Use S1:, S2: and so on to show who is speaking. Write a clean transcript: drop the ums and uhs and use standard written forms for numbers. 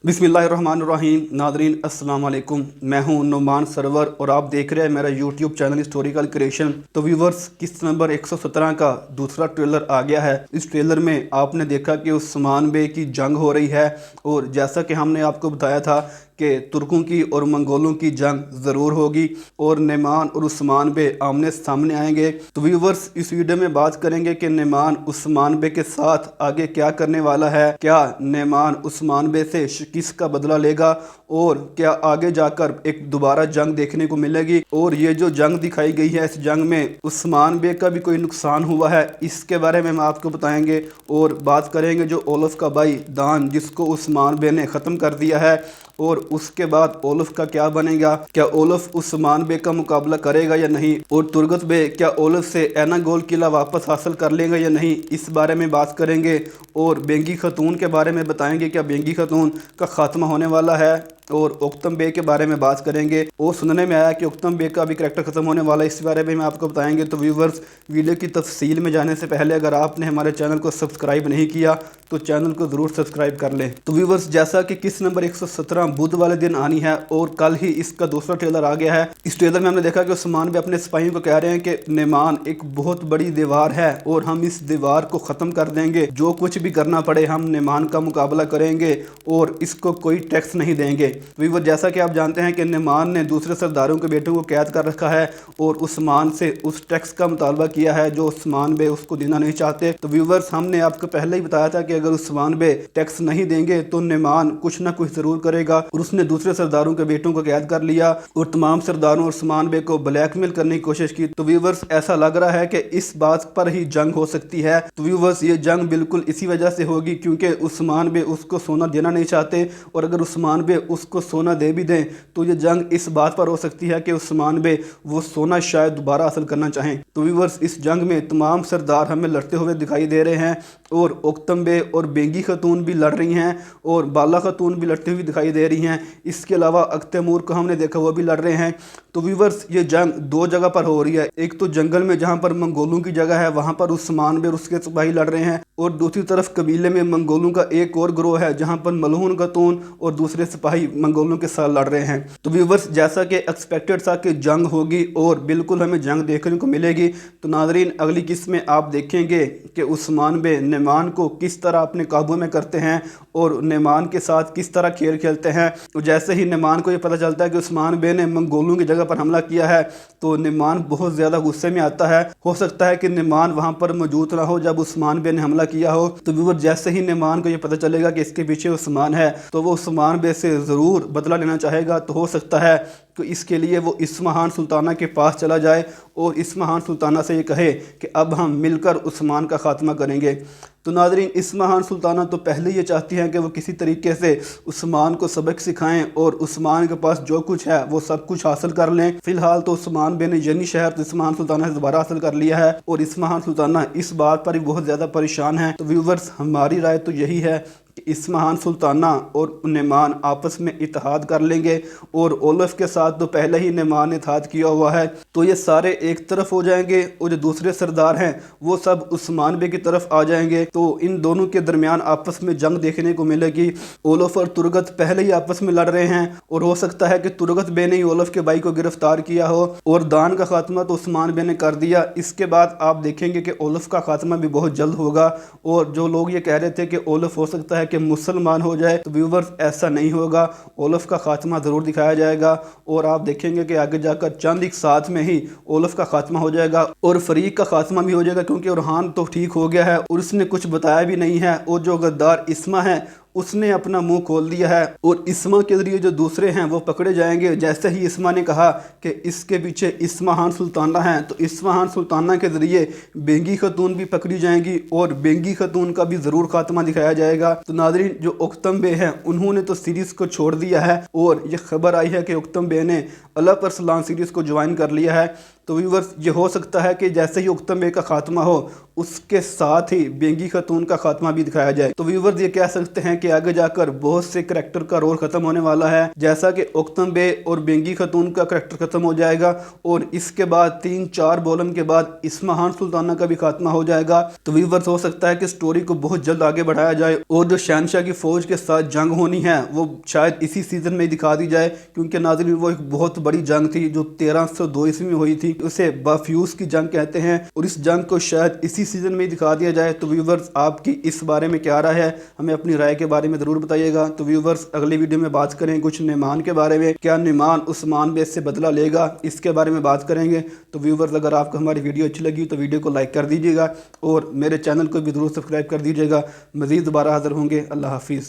S1: बिस्मिल्लाहिर्रहमानिर्रहीम। नादरीन अस्सलाम वालेकुम, मैं हूं नुमान सरवर और आप देख रहे हैं मेरा यूट्यूब चैनल हिस्टोरिकल क्रिएशन। तो व्यूवर्स, किस्त नंबर 117 का दूसरा ट्रेलर आ गया है। इस ट्रेलर में आपने देखा कि उस्मान बे की जंग हो रही है और जैसा कि हमने आपको बताया था कि तुर्कों की और मंगोलों की जंग ज़रूर होगी और नेमान और उस्मान बे आमने सामने आएंगे। तो व्यूवर्स, इस वीडियो में बात करेंगे कि नेमान उस्मान बे के साथ आगे क्या करने वाला है, क्या नेमान उस्मान बे से किसका बदला लेगा और क्या आगे जाकर एक दोबारा जंग देखने को मिलेगी। और ये जो जंग दिखाई गई है, इस जंग में उस्मान बे का भी कोई नुकसान हुआ है, इसके बारे में हम आपको बताएंगे। और बात करेंगे जो ओलफ का भाई दान, जिसको उस्मान बे ने ख़त्म कर दिया है, और उसके बाद ओलफ का क्या बनेगा, क्या ओलफ उस्मान बे का मुकाबला करेगा या नहीं, और तुर्गत बे क्या ओलफ से एनागोल किला वापस हासिल कर लेगा या नहीं, इस बारे में बात करेंगे। और बेंगी खतून के बारे में बताएंगे, क्या बेंगी खतून का खात्मा होने वाला है। और उक्तम बे के बारे में बात करेंगे और सुनने में आया कि उक्तम बे का भी करैक्टर ख़त्म होने वाला है, इस बारे में हम आपको बताएंगे। तो व्यूवर्स, वीडियो की तफसील में जाने से पहले अगर आपने हमारे चैनल को सब्सक्राइब नहीं किया तो चैनल को ज़रूर सब्सक्राइब कर लें। तो व्यूवर्स, जैसा कि किस्त नंबर 117 बुध वाले दिन आनी है और कल ही इसका दूसरा ट्रेलर आ गया है। इस ट्रेलर में हमने देखा कि उस्मान बे अपने सिपाहियों को कह रहे हैं कि नेमान एक बहुत बड़ी दीवार है और हम इस दीवार को ख़त्म कर देंगे, जो कुछ भी करना पड़े हम नेमान का मुकाबला करेंगे और इसको कोई टैक्स नहीं देंगे। व्यूवर, जैसा कि आप जानते हैं कि नेमान ने दूसरे सरदारों के बेटों को कैद कर रखा है और उस्मान से उस टैक्स का मुतालबा किया है जो उस्मान बे उसको देना नहीं चाहते। तो व्यूवर्स, हमने आपको पहले ही बताया था कि अगर उस्मान बे टैक्स नहीं देंगे तो नेमान कुछ ना कुछ जरूर करेगा, और उसने दूसरे सरदारों के बेटों को कैद कर लिया और तमाम सरदारों और उस्मान बे को ब्लैकमेल करने की कोशिश की। तो व्यूवर्स, ऐसा लग रहा है कि इस बात पर ही जंग हो सकती है। तो व्यूवर्स, ये जंग बिल्कुल इसी वजह से होगी क्योंकि उस्मान बे उसको सोना देना नहीं चाहते, और अगर उस्मान बे उसको सोना दे भी दें तो ये जंग इस बात पर हो सकती है कि उस्मान बे वो सोना शायद दोबारा हासिल करना चाहें। तो व्यूवर्स, इस जंग में तमाम सरदार हमें लड़ते हुए दिखाई दे रहे हैं और उक्तम बे और बेंगी खतून भी लड़ रही हैं और बाला खतून भी लड़ती हुई दिखाई दे रही हैं। इसके अलावा अख्तमूर को हमने देखा, वो भी लड़ रहे हैं। तो व्यूवर्स, ये जंग दो जगह पर हो रही है। एक तो जंगल में जहाँ पर मंगोलों की जगह है, वहाँ पर उस्मान बे और उसके सिपाही लड़ रहे हैं, और दूसरी तरफ कबीले में मंगोलों का एक और ग्रोह है जहाँ पर मलहून खतून और दूसरे सिपाही मंगोलों के साथ लड़ रहे हैं। तो व्यूवर्स, जैसा कि एक्सपेक्टेड था कि जंग होगी और बिल्कुल हमें जंग देखने को मिलेगी। तो नाज़रीन, अगली किस्त में आप देखेंगे कि उस्मान बे नेमान को किस तरह अपने काबू में करते हैं और नेमान के साथ किस तरह खेल खेलते हैं। तो जैसे ही नेमान को ये पता चलता है कि उस्मान बे ने मंगोलों की जगह पर हमला किया है तो नेमान बहुत ज़्यादा गुस्से में आता है। हो सकता है कि नेमान वहाँ पर मौजूद ना हो जब उस्मान बे ने हमला किया हो। तो व्यूअर, जैसे ही नेमान को ये पता चलेगा कि इसके पीछे उस्मान है तो वो उस्मान बे से ज़रूर बदला लेना चाहेगा। तो हो सकता है तो इसके लिए वो इस्महान सुल्ताना के पास चला जाए और इस्महान सुल्ताना से ये कहे कि अब हम मिलकर उस्मान का खात्मा करेंगे। तो नाज़रीन, इस्महान सुल्ताना तो पहले ये चाहती हैं कि वो किसी तरीके से उस्मान को सबक सिखाएं और उस्मान के पास जो कुछ है वो सब कुछ हासिल कर लें। फिलहाल तो उस्मान बे ने यनी शहर तो इस्महान सुल्ताना से दोबारा हासिल कर लिया है और इस्महान सुल्ताना इस बात पर ही बहुत ज़्यादा परेशान है। तो व्यूवर्स, हमारी राय तो यही है कि इस्महान सुल्ताना और नेमान आपस में इत्तेहाद कर लेंगे, और ओलफ के साथ तो पहले ही नेमान ने इत्तेहाद किया हुआ है, तो ये सारे एक तरफ हो जाएंगे और जो दूसरे सरदार हैं वो सब उस्मान बे की तरफ आ जाएंगे। तो इन दोनों के दरमियान आपस में जंग देखने को मिलेगी। ओलफ और तुर्गत पहले ही आपस में लड़ रहे हैं और हो सकता है कि तुर्गत बे ने ही ओलफ के भाई को गिरफ्तार किया हो, और दान का खात्मा तो उस्मान बे ने कर दिया। इसके बाद आप देखेंगे कि ओलफ का खात्मा भी बहुत जल्द होगा। और जो लोग ये कह रहे थे कि ओलफ हो सकता है कि मुसलमान हो जाए, तो व्यूवर्स, ऐसा नहीं होगा। ओलफ का खात्मा ज़रूर दिखाया जाएगा और आप देखेंगे कि आगे जाकर चंद एक साथ में ही ओलफ का खात्मा हो जाएगा और फरीक का खात्मा भी हो जाएगा, क्योंकि उरहान तो ठीक हो गया है और उसने कुछ बताया भी नहीं है, और जो गद्दार इस्मा है उसने अपना मुंह खोल दिया है और इस्मा के ज़रिए जो दूसरे हैं वो पकड़े जाएंगे। जैसे ही इस्मा ने कहा कि इसके पीछे इस्महान सुल्ताना है, तो इस्महान सुल्ताना के ज़रिए बेंगी खतून भी पकड़ी जाएंगी और बेंगी खतून का भी ज़रूर खात्मा दिखाया जाएगा। तो नाज़रीन, जो उक्तम बे हैं उन्होंने तो सीरीज़ को छोड़ दिया है और ये खबर आई है कि उक्तम बे ने अल्लाह पर सलाम सीरीज़ को ज्वाइन कर लिया है। तो व्यूवर्स ये हो सकता है कि जैसे ही उक्तम बे का खात्मा हो उसके साथ ही बेंगी खातून का खात्मा भी दिखाया जाए। तो व्यूवर्स ये कह सकते हैं कि आगे जाकर बहुत से करैक्टर का रोल खत्म होने वाला है, जैसा कि उक्तम बे और बेंगी खातून का करैक्टर खत्म हो जाएगा और इसके बाद 3-4 वॉल्यूम के बाद इस्माहान सुल्ताना का भी खात्मा हो जाएगा। तो व्यूवर्स हो सकता है कि स्टोरी को बहुत जल्द आगे बढ़ाया जाए और जो शहनशाह की फौज के साथ जंग होनी है वो शायद इसी सीजन में दिखा दी जाए, क्योंकि नाज़रीन वो एक बहुत बड़ी जंग थी जो 1302 ईस्वी में हुई थी। उसे बाफ्यूज की जंग कहते हैं और इस जंग को शायद इसी सीजन में दिखा दिया जाए। तो व्यूवर्स आपकी इस बारे में क्या राय है, हमें अपनी राय के बारे में ज़रूर बताइएगा। तो व्यूवर्स अगली वीडियो में बात करें कुछ नुमान के बारे में, क्या नुमान उस्मान बे से बदला लेगा, इसके बारे में बात करेंगे। तो व्यूवर्स अगर आपको हमारी वीडियो अच्छी लगी तो वीडियो को लाइक कर दीजिएगा और मेरे चैनल को भी ज़रूर सब्सक्राइब कर दीजिएगा। मज़ीद दोबारा हाज़िर होंगे। अल्लाह हाफिज़।